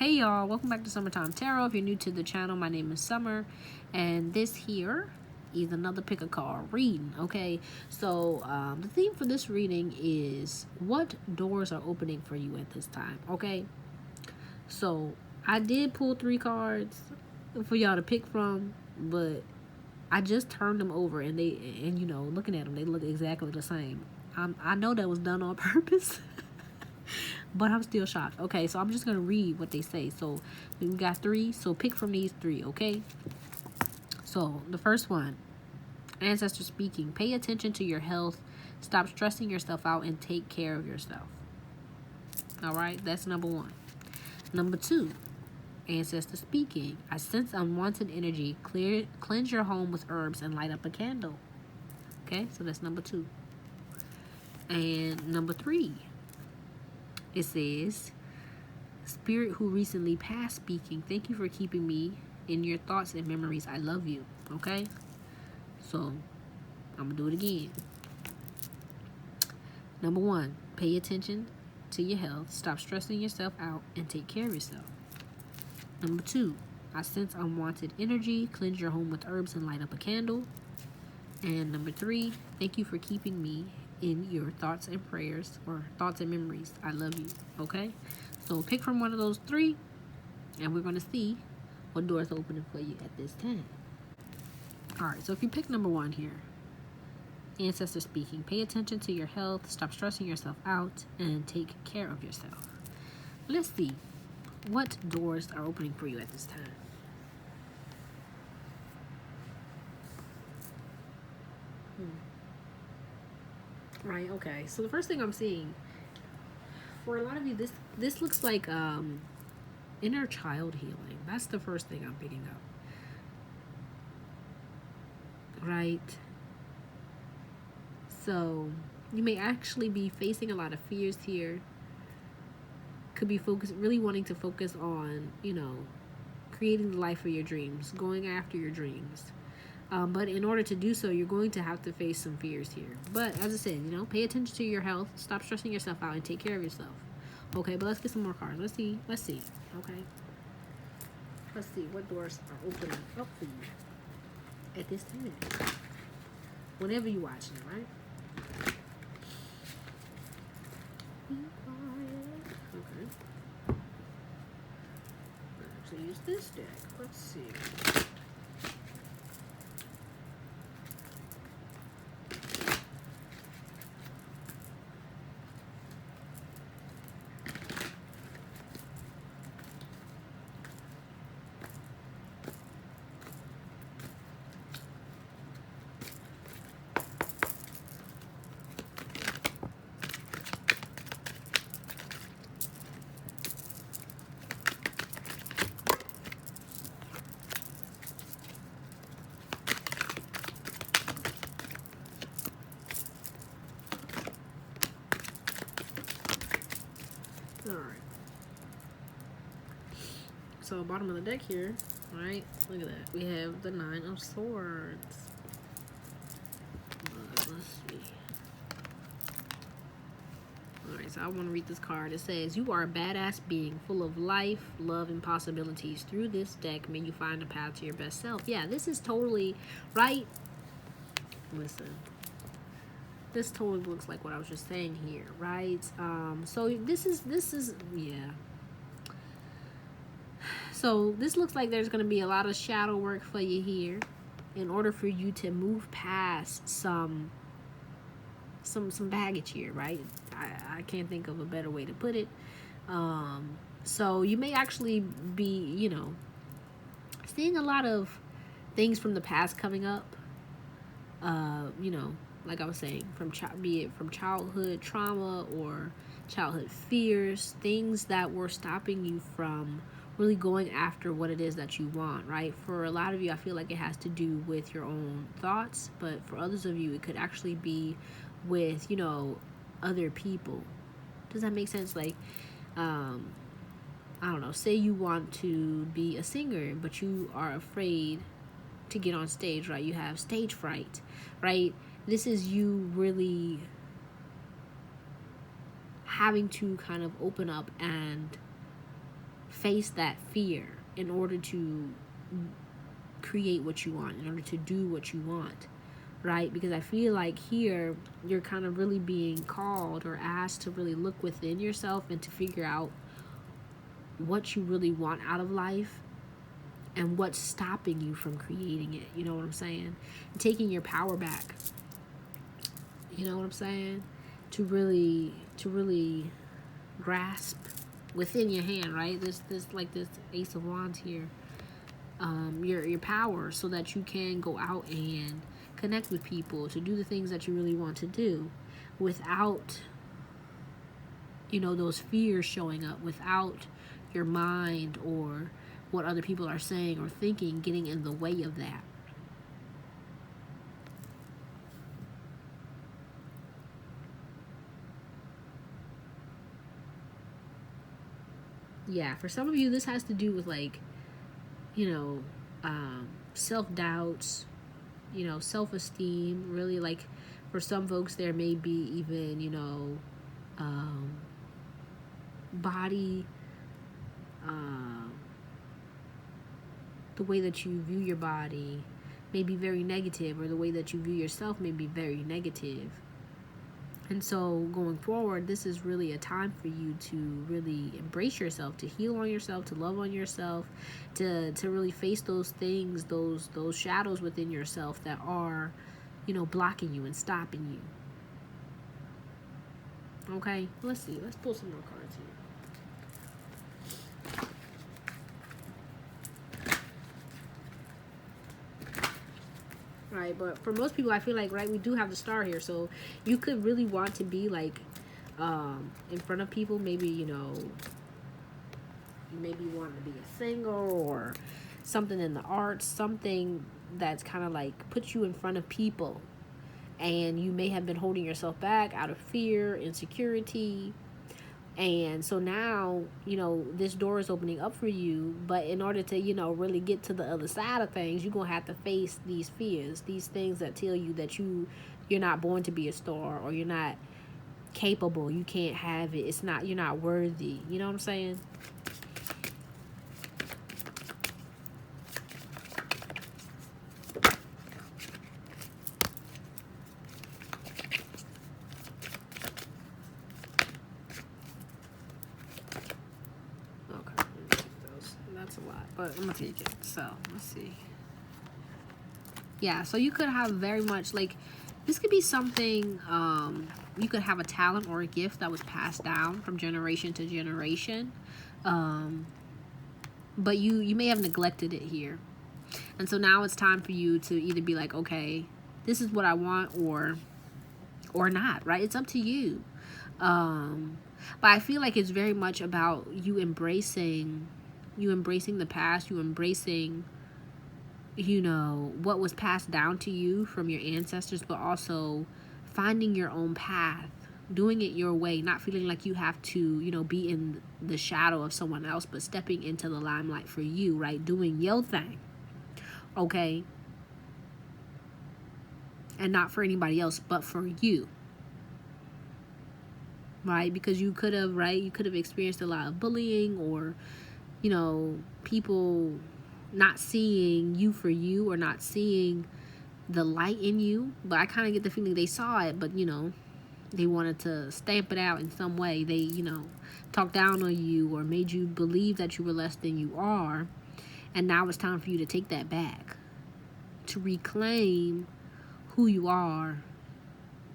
Hey y'all, welcome back to Summertime Tarot. If you're new to the channel, my name is Summer, and this here is another pick a card reading. Okay, so the theme for this reading is what doors are opening for you at this time. Okay, so I did pull 3 cards for y'all to pick from, but I just turned them over, and you know, looking at them, they look exactly the same. I know that was done on purpose. But I'm still shocked. Okay, so I'm just going to read what they say. So we got 3. So pick from these 3, okay? So the first one, ancestor speaking. Pay attention to your health. Stop stressing yourself out and take care of yourself. All right, that's number 1. Number 2, ancestor speaking. I sense unwanted energy. Cleanse your home with herbs and light up a candle. Okay, so that's number 2. And number 3. It says, Spirit who recently passed speaking, thank you for keeping me in your thoughts and memories. I love you. Okay? So, I'm going to do it again. Number 1, pay attention to your health. Stop stressing yourself out and take care of yourself. Number 2, I sense unwanted energy. Cleanse your home with herbs and light up a candle. And number 3, thank you for keeping me in your thoughts and prayers, or thoughts and memories. I love you. Okay, so pick from one of those 3, and we're going to see what door is opening for you at this time. All right, so if you pick number 1 here, ancestor speaking, pay attention to your health, stop stressing yourself out, and take care of yourself. Let's see what doors are opening for you at this time. Right, okay. So the first thing I'm seeing, for a lot of you, this looks like inner child healing. That's the first thing I'm picking up. Right? So you may actually be facing a lot of fears here. Could be really wanting to focus on, you know, creating the life of your dreams, going after your dreams. But in order to do so, you're going to have to face some fears here. But as I said, you know, pay attention to your health. Stop stressing yourself out and take care of yourself. Okay, but let's get some more cards. Let's see. Okay. Let's see what doors are opening up for you at this time. Whenever you're watching, right? Be quiet. Okay. Let's use this deck. Let's see. Alright. So, bottom of the deck here, right? Look at that. We have the 9 of Swords. Let's see. Alright, so I want to read this card. It says, you are a badass being full of life, love, and possibilities. Through this deck, may you find a path to your best self. Yeah, this is totally, right? Listen. This totally looks like what I was just saying here, right? So this is yeah. So this looks like there's going to be a lot of shadow work for you here in order for you to move past some baggage here, right? I can't think of a better way to put it. So you may actually be, you know, seeing a lot of things from the past coming up. You know, like I was saying, be it from childhood trauma or childhood fears, things that were stopping you from really going after what it is that you want, right? For a lot of you, I feel like it has to do with your own thoughts, but for others of you, it could actually be with, you know, other people. Does that make sense? Like, I don't know, say you want to be a singer, but you are afraid to get on stage, right? You have stage fright, right? This is you really having to kind of open up and face that fear in order to create what you want, in order to do what you want, right? Because I feel like here you're kind of really being called or asked to really look within yourself and to figure out what you really want out of life and what's stopping you from creating it. You know what I'm saying? And taking your power back. You know what I'm saying? To really grasp within your hand, right? This Ace of Wands here. Your power, so that you can go out and connect with people, to do the things that you really want to do without, those fears showing up, without your mind or what other people are saying or thinking getting in the way of that. Yeah, for some of you, this has to do with self-doubts, self-esteem. Really, like, for some folks, there may be even, body, the way that you view your body may be very negative, or the way that you view yourself may be very negative. And so going forward, this is really a time for you to really embrace yourself, to heal on yourself, to love on yourself, to really face those things, those shadows within yourself that are, blocking you and stopping you. Okay, let's see. Let's pull some more cards here. Right, but for most people, I feel like, right, we do have the Star here, so you could really want to be like in front of people. Maybe you maybe want to be a singer or something in the arts, something that's kind of like puts you in front of people, and you may have been holding yourself back out of fear, insecurity. And so now, this door is opening up for you. But in order to, really get to the other side of things, you're going to have to face these fears, these things that tell you that you're not born to be a star, or you're not capable, you can't have it, you're not worthy. You know what I'm saying? That's a lot, but I'm gonna take it. So let's see. Yeah, so you could have very much like, this could be something, you could have a talent or a gift that was passed down from generation to generation, but you may have neglected it here. And so now it's time for you to either be like, okay, this is what I want, or not, right? It's up to you. But I feel like it's very much about you embracing the past, you embracing, what was passed down to you from your ancestors, but also finding your own path, doing it your way, not feeling like you have to, be in the shadow of someone else, but stepping into the limelight for you, right? Doing your thing, okay? And not for anybody else, but for you. Right? Because you could have experienced a lot of bullying, or people not seeing you for you, or not seeing the light in you. But I kind of get the feeling they saw it, but they wanted to stamp it out in some way. They talked down on you, or made you believe that you were less than you are. And now it's time for you to take that back, to reclaim who you are,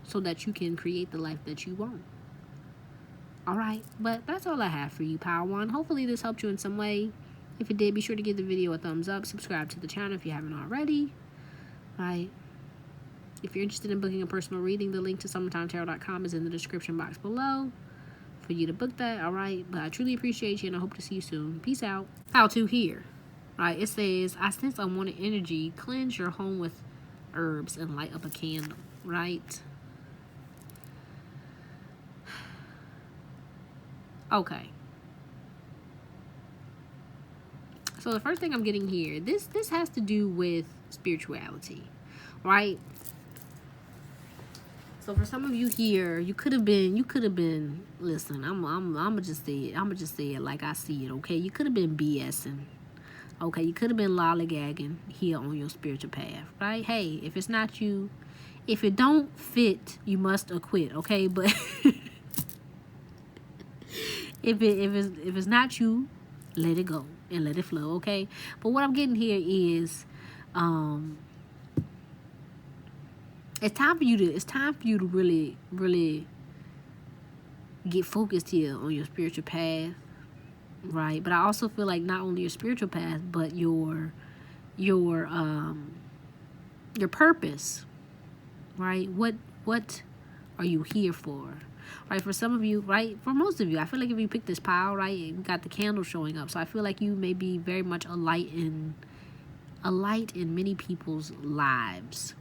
so that you can create the life that you want. Alright, but that's all I have for you, Power One. Hopefully this helped you in some way. If it did, be sure to give the video a thumbs up. Subscribe to the channel if you haven't already. Right? If you're interested in booking a personal reading, the link to summertimetarot.com is in the description box below for you to book that. Alright, but I truly appreciate you, and I hope to see you soon. Peace out. How to here. Right, it says, I sense unwanted energy. Cleanse your home with herbs and light up a candle. Right? Okay. So the first thing I'm getting here, this has to do with spirituality, right? So for some of you here, you could have been, listen, I'm just say it like I see it, okay? You could have been BSing. Okay, you could have been lollygagging here on your spiritual path, right? Hey, if it's not you, if it don't fit, you must acquit, okay? But if it's not you, let it go and let it flow, okay? But what I'm getting here is, it's time for you to really get focused here on your spiritual path. Right, but I also feel like not only your spiritual path, but your purpose. Right, what are you here for? Right, for some of you, right, for most of you, I feel like if you pick this pile, right, you got the candle showing up. So I feel like you may be very much a light in many people's lives.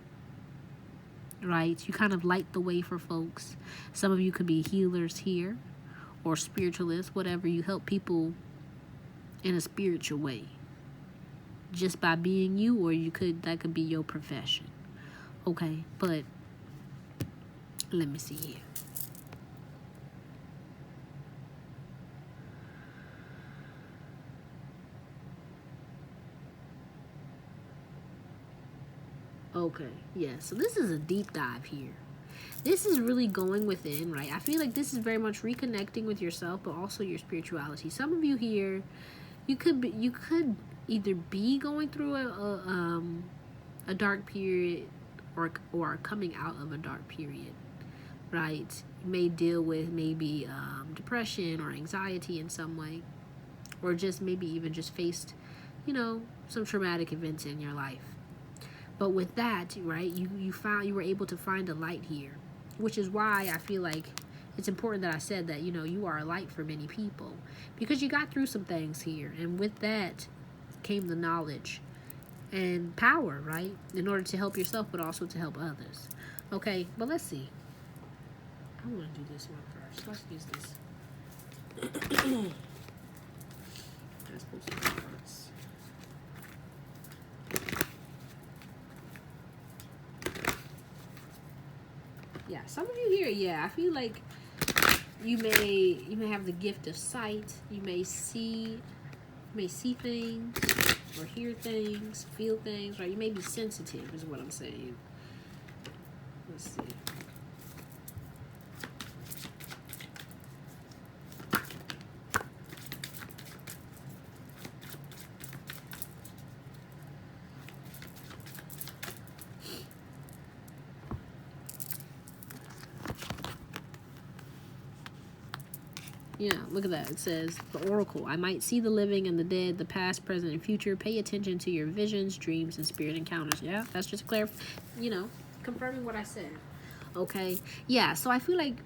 Right, you kind of light the way for folks. Some of you could be healers here, or spiritualists, whatever. You help people in a spiritual way just by being you, or that could be your profession. Okay, but let me see here. Okay, yeah, so this is a deep dive here. This is really going within, right? I feel like this is very much reconnecting with yourself, but also your spirituality. Some of you here, you could either be going through a dark period, or coming out of a dark period, right? You may deal with maybe depression or anxiety in some way, or just maybe even just faced, some traumatic events in your life. But with that, right, you were able to find a light here, which is why I feel like it's important that I said that, you are a light for many people, because you got through some things here. And with that came the knowledge and power, right, in order to help yourself, but also to help others. Okay, but let's see. I want to do this one first. Let's use this. That's supposed to be first. Yeah, some of you here, yeah, I feel like you may have the gift of sight. You may see things, or hear things, feel things, right? You may be sensitive, is what I'm saying. Let's see. Yeah, look at that. It says, the oracle. I might see the living and the dead, the past, present, and future. Pay attention to your visions, dreams, and spirit encounters. Yeah, that's just confirming what I said. Okay. Yeah, so I feel like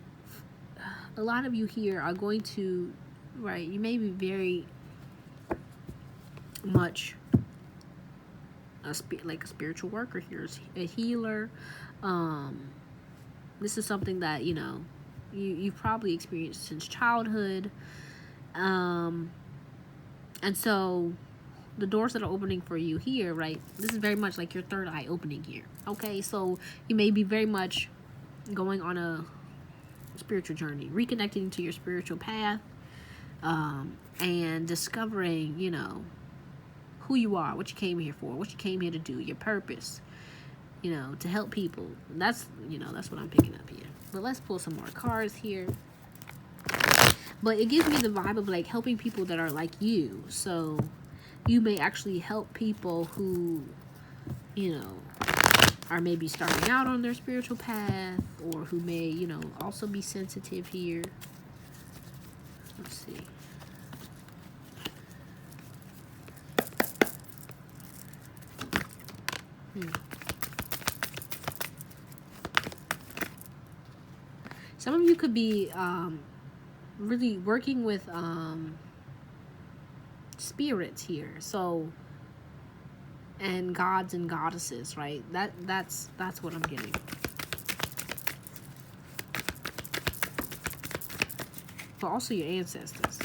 a lot of you here are going to, right, you may be very much like a spiritual worker here, a healer. This is something that, you've probably experienced since childhood. And so the doors that are opening for you here, right, this is very much like your third eye opening here. Okay, so you may be very much going on a spiritual journey, reconnecting to your spiritual path, and discovering, who you are, what you came here for, what you came here to do, your purpose, to help people. That's what I'm picking up here. But let's pull some more cards here. But it gives me the vibe of like helping people that are like you. So you may actually help people who, are maybe starting out on their spiritual path, or who may, also be sensitive here. Let's see. Some of you could be really working with spirits here, so, and gods and goddesses, right? That's what I'm getting. But also your ancestors.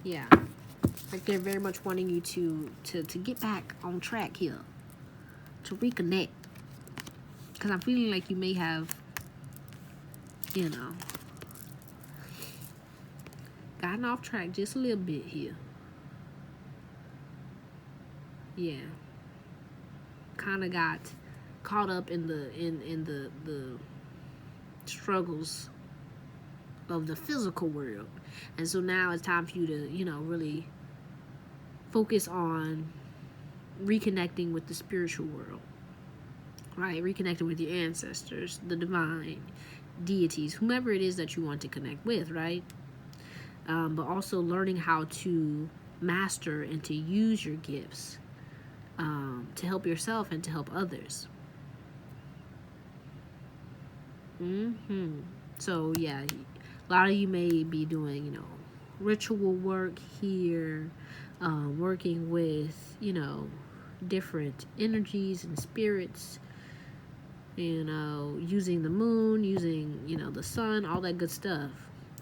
Yeah, like they're very much wanting you to get back on track here, to reconnect. Because I'm feeling like you may have, you know, gotten off track just a little bit here. Yeah. Kind of got caught up in the struggles of the physical world. And so now it's time for you to, you know, really focus on reconnecting with the spiritual world. Right? Reconnecting with your ancestors, the divine, deities, whomever it is that you want to connect with, right? But also learning how to master and to use your gifts to help yourself and to help others. So yeah, a lot of you may be doing, you know, ritual work here, working with, you know, different energies and spirits, you know, using the moon, using, you know, the sun, all that good stuff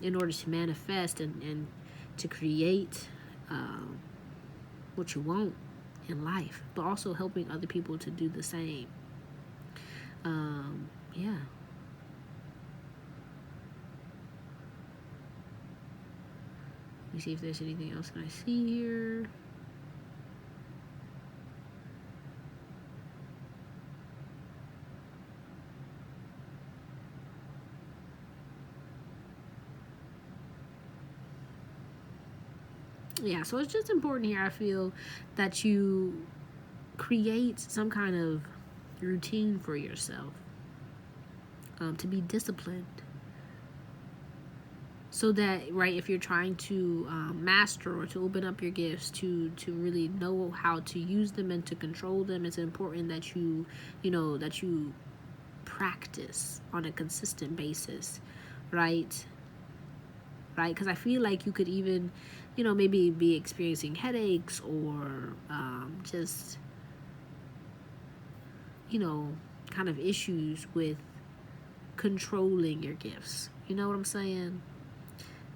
in order to manifest and to create what you want in life, but also helping other people to do the same. Yeah. Let me see if there's anything else that I see here. Yeah, so it's just important here, I feel, that you create some kind of routine for yourself, to be disciplined, so that, right, if you're trying to master or to open up your gifts, to really know how to use them and to control them, it's important that you know, that you practice on a consistent basis, right? Because I feel like you could even, you know, maybe be experiencing headaches or just, you know, kind of issues with controlling your gifts. You know what I'm saying?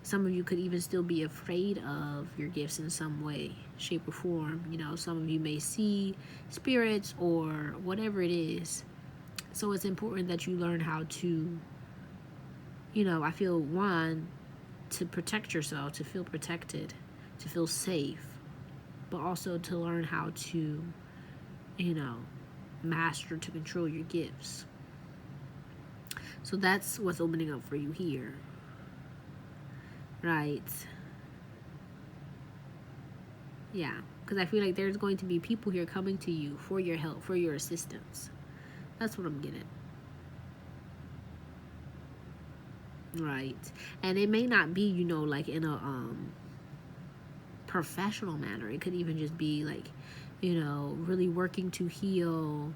Some of you could even still be afraid of your gifts in some way, shape, or form. You know, some of you may see spirits or whatever it is. So it's important that you learn how to, you know, I feel, one, to protect yourself, to feel protected, to feel safe, but also to learn how to, you know, master, to control your gifts. So that's what's opening up for you here, right? Yeah, because I feel like there's going to be people here coming to you for your help, for your assistance. That's what I'm getting. Right. And it may not be, you know, like in a professional manner. It could even just be like, you know, really working to heal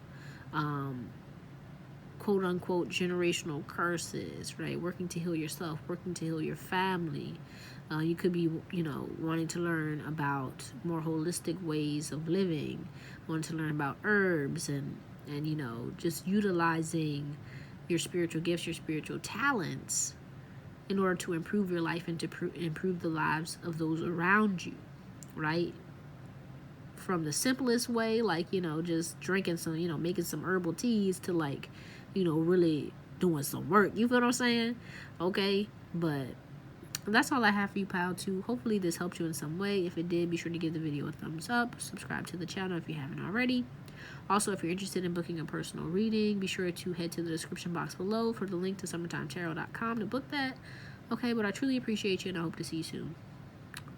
quote unquote generational curses, right? Working to heal yourself, working to heal your family. You could be, you know, wanting to learn about more holistic ways of living, wanting to learn about herbs and you know, just utilizing your spiritual gifts, your spiritual talents in order to improve your life and to improve the lives of those around you, right? From the simplest way, like, you know, just drinking some, you know, making some herbal teas, to like, you know, really doing some work. You feel what I'm saying? Okay, but that's all I have for you, pal, too. Hopefully this helped you in some way. If it did, be sure to give the video a thumbs up. Subscribe to the channel if you haven't already. Also, if you're interested in booking a personal reading, be sure to head to the description box below for the link to summertimetarot.com to book that. Okay, but I truly appreciate you, and I hope to see you soon.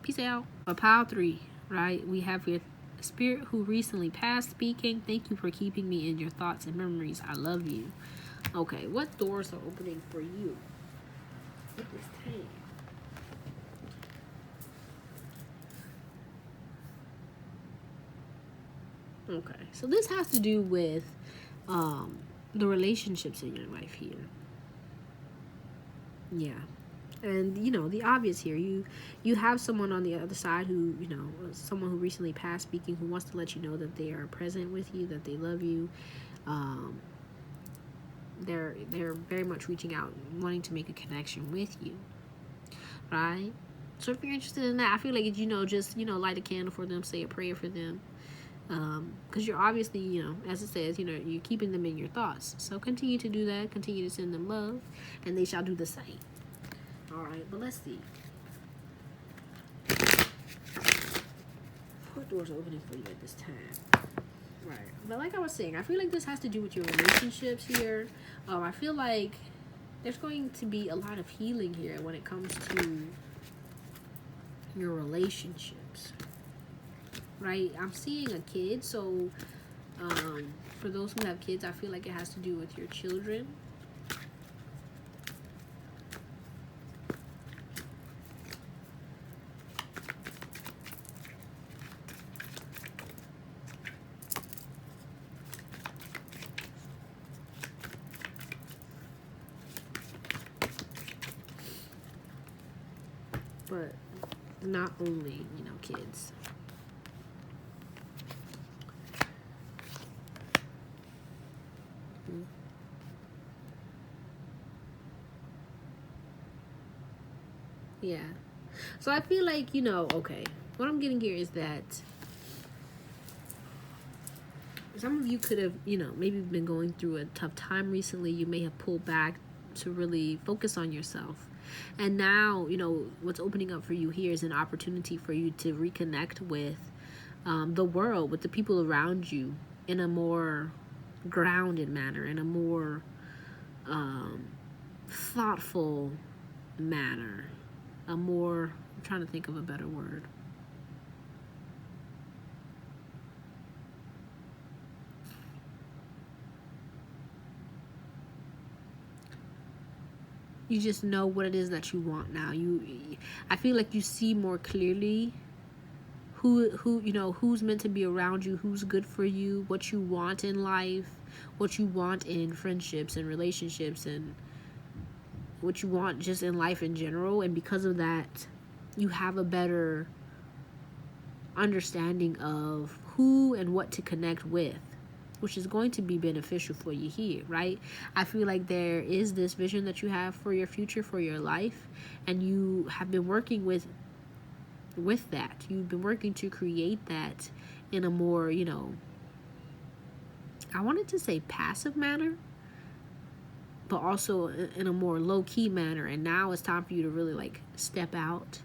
Peace out. For pile 3, right, we have with spirit who recently passed speaking. Thank you for keeping me in your thoughts and memories. I love you. Okay, what doors are opening for you with this tank? Okay, so this has to do with the relationships in your life here. Yeah. And, you know, the obvious here, you have someone on the other side who, you know, someone who recently passed speaking, who wants to let you know that they are present with you, that they love you. They're very much reaching out, wanting to make a connection with you, right? So if you're interested in that, I feel like, you know, just, you know, light a candle for them, say a prayer for them. Because you're obviously, as it says, you're keeping them in your thoughts. So continue to do that. Continue to send them love, and they shall do the same. All right, but let's see. What doors are opening for you at this time? Right. But like I was saying, I feel like this has to do with your relationships here. I feel like there's going to be a lot of healing here when it comes to your relationships. Right? I'm seeing a kid, so for those who have kids, I feel like it has to do with your children. But not only, kids. Yeah. So I feel like, okay, what I'm getting here is that some of you could have, maybe been going through a tough time recently. You may have pulled back to really focus on yourself. And now, what's opening up for you here is an opportunity for you to reconnect with the world, with the people around you in a more grounded manner, in a more thoughtful manner, I'm trying to think of a better word. You just know what it is that you want now. I feel like you see more clearly who's meant to be around you, who's good for you, what you want in life, what you want in friendships and relationships, and what you want just in life in general. And because of that, you have a better understanding of who and what to connect with, which is going to be beneficial for you here, right? I feel like there is this vision that you have for your future, for your life, and you have been working with that. You've been working to create that in a more, I wanted to say passive manner, but also in a more low-key manner. And now it's time for you to really step out,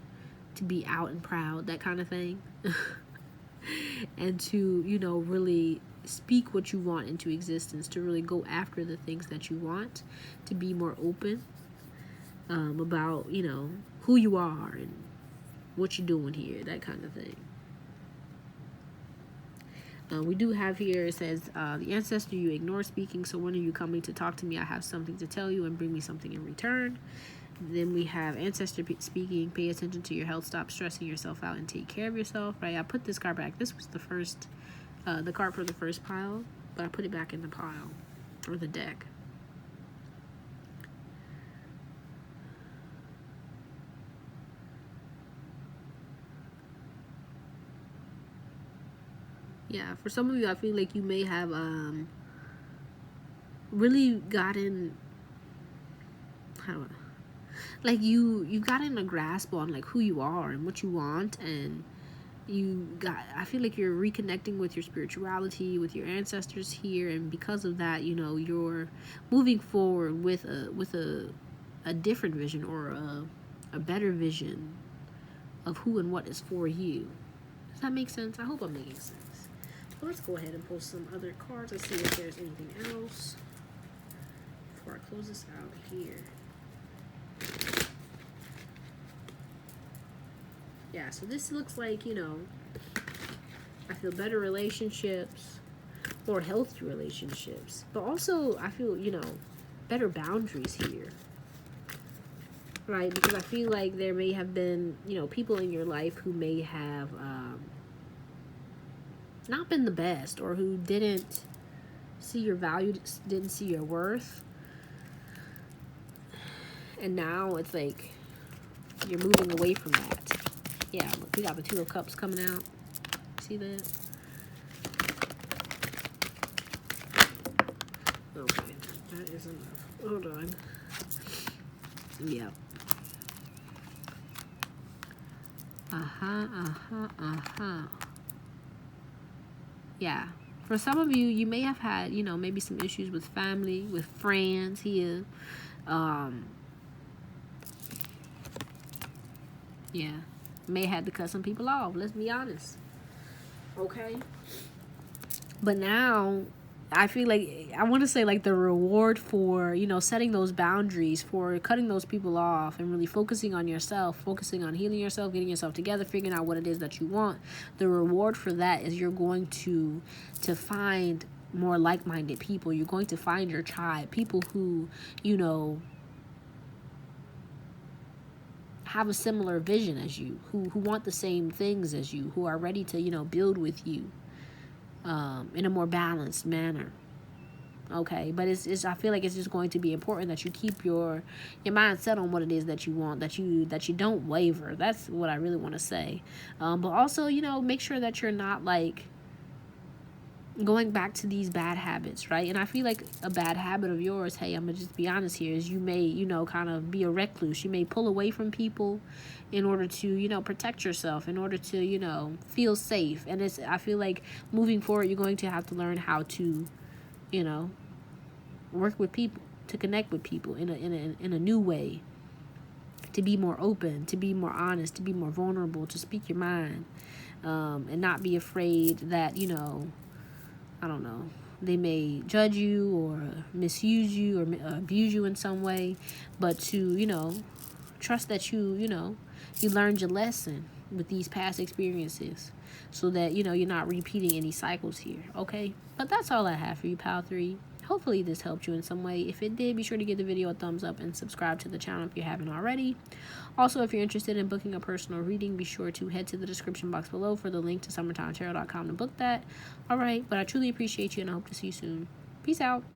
to be out and proud, that kind of thing. And to, really speak what you want into existence, to really go after the things that you want, to be more open about, who you are and what you're doing here, that kind of thing. We do have here, it says, the ancestor you ignore speaking, so when are you coming to talk to me? I have something to tell you and bring me something in return. Then we have ancestor speaking, pay attention to your health, stop stressing yourself out and take care of yourself, right? I put this card back. This was the card for the first pile, but I put it back in the pile, or the deck. Yeah, for some of you, I feel like you may have really gotten, you've gotten a grasp on who you are and what you want, and I feel like you're reconnecting with your spirituality, with your ancestors here, and because of that, you're moving forward with a different vision, or a better vision of who and what is for you. Does that make sense? I hope I'm making sense. So let's go ahead and pull some other cards and see if there's anything else before I close this out here. Yeah, so this looks like, I feel better relationships, more healthy relationships, but also I feel, better boundaries here, right? Because I feel like there may have been, people in your life who may have not been the best, or who didn't see your value, didn't see your worth. And now it's like you're moving away from that. Yeah, look, we got the Two of Cups coming out. See that? Okay, that is enough. Hold on. Yeah. Yeah. For some of you, you may have had, you know, maybe some issues with family, with friends here. Yeah. May have had to cut some people off. Let's be honest. Okay. But now, I feel like, I want to say, like, the reward for, you know, setting those boundaries, for cutting those people off and really focusing on yourself, focusing on healing yourself, getting yourself together, figuring out what it is that you want. The reward for that is you're going to find more like-minded people. You're going to find your tribe, people who, you know, have a similar vision as you, who want the same things as you, who are ready to, you know, build with you in a more balanced manner. Okay, but it's I feel like it's just going to be important that you keep your mind set on what it is that you want, that you don't waver. That's what I really want to say. But also, you know, make sure that you're not, like, going back to these bad habits, right? And I feel like a bad habit of yours, hey, I'm gonna just be honest here, is you may, you know, kind of be a recluse. You may pull away from people in order to, you know, protect yourself, in order to, you know, feel safe. And it's, I feel like moving forward, you're going to have to learn how to, you know, work with people, to connect with people in a new way, to be more open, to be more honest, to be more vulnerable, to speak your mind, and not be afraid that, you know, I don't know, they may judge you or misuse you or abuse you in some way, but to, you know, trust that you know, you learned your lesson with these past experiences, so that, you know, you're not repeating any cycles here, okay? But that's all I have for you, Pal 3. Hopefully this helped you in some way. If it did, be sure to give the video a thumbs up and subscribe to the channel if you haven't already. Also, if you're interested in booking a personal reading, be sure to head to the description box below for the link to summertimetarot.com to book that. All right, but I truly appreciate you, and I hope to see you soon. Peace out.